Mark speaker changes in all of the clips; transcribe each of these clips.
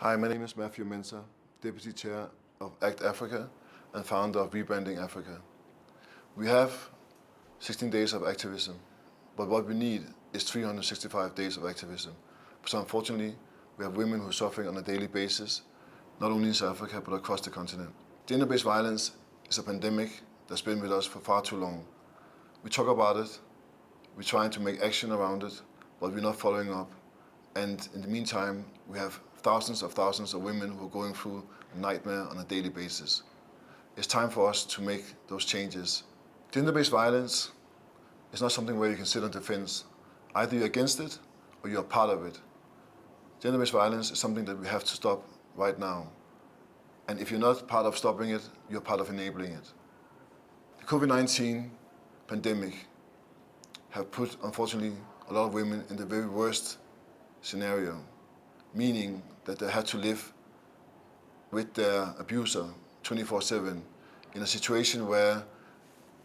Speaker 1: Hi, my name is Matthew Mensah, Deputy Chair of ACT Africa and founder of Rebranding Africa. We have 16 days of activism, but what we need is 365 days of activism. So unfortunately, we have women who are suffering on a daily basis, not only in South Africa, but across the continent. Gender-based violence is a pandemic that's been with us for far too long. We talk about it, we're trying to make action around it, but we're not following up. And in the meantime, we have thousands of women who are going through a nightmare on a daily basis. It's time for us to make those changes. Gender-based violence is not something where you can sit on the fence. Either you're against it or you're part of it. Gender-based violence is something that we have to stop right now. And if you're not part of stopping it, you're part of enabling it. The COVID-19 pandemic have put, unfortunately, a lot of women in the very worst scenario, meaning that they had to live with their abuser 24/7 in a situation where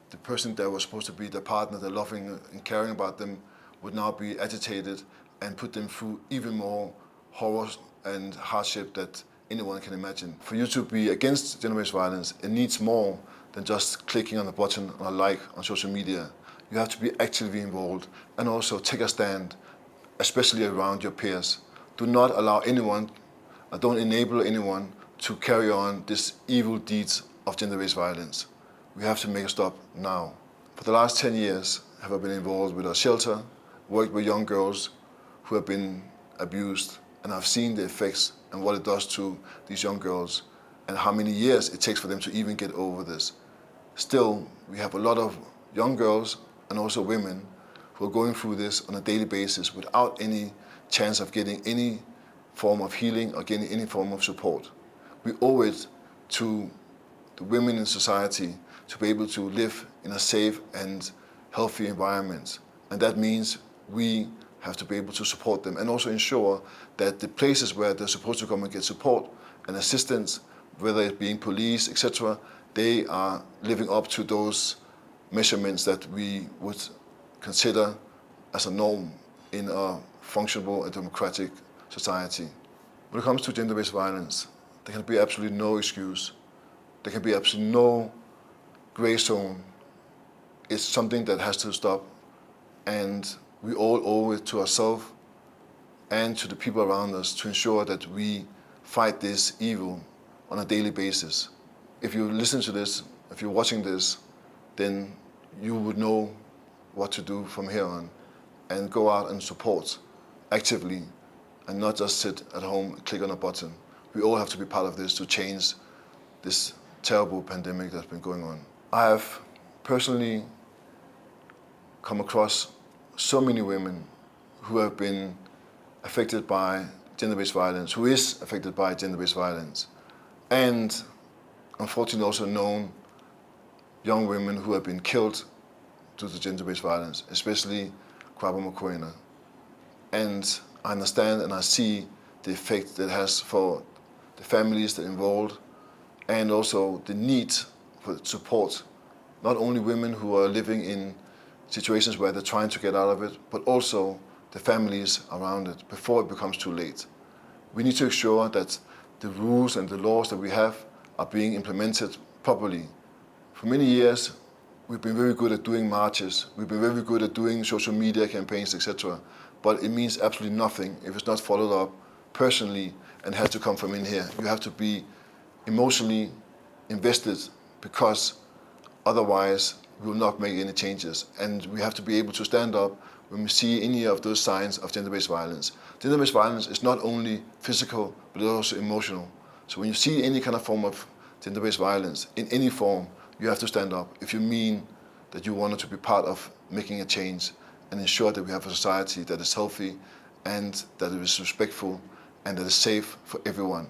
Speaker 1: the person that was supposed to be their partner, their loving and caring about them, would now be agitated and put them through even more horror and hardship that anyone can imagine. For you to be against gender-based violence, it needs more than just clicking on the button or like on social media. You have to be actively involved and also take a stand, especially around your peers. Do not allow anyone, don't enable anyone to carry on these evil deeds of gender-based violence. We have to make a stop now. For the last 10 years, have I been involved with a shelter, worked with young girls who have been abused, and I've seen the effects and what it does to these young girls and how many years it takes for them to even get over this. Still, we have a lot of young girls and also women who are going through this on a daily basis without any chance of getting any form of healing or getting any form of support. We owe it to the women in society to be able to live in a safe and healthy environment. And that means we have to be able to support them and also ensure that the places where they're supposed to come and get support and assistance, whether it being police, etc., they are living up to those measurements that we would consider as a norm in a functional and democratic society. When it comes to gender-based violence, there can be absolutely no excuse. There can be absolutely no gray zone. It's something that has to stop, and we all owe it to ourselves and to the people around us to ensure that we fight this evil on a daily basis. If you listen to this, if you're watching this, then you would know what to do from here on and go out and support actively and not just sit at home and click on a button. We all have to be part of this to change this terrible pandemic that's been going on. I have personally come across so many women who have been affected by gender-based violence, who is affected by gender-based violence, and unfortunately also known young women who have been killed due to gender-based violence, especially Kwabo Mokoena. And I understand and I see the effect that it has for the families that are involved and also the need for support, not only women who are living in situations where they're trying to get out of it, but also the families around it before it becomes too late. We need to ensure that the rules and the laws that we have are being implemented properly. For many years, we've been very good at doing marches, we've been very good at doing social media campaigns, etc. But it means absolutely nothing if it's not followed up personally and has to come from in here. You have to be emotionally invested because otherwise we will not make any changes. And we have to be able to stand up when we see any of those signs of gender-based violence. Gender-based violence is not only physical, but also emotional. So when you see any kind of form of gender-based violence, in any form, you have to stand up if you mean that you wanted to be part of making a change and ensure that we have a society that is healthy and that is respectful and that is safe for everyone.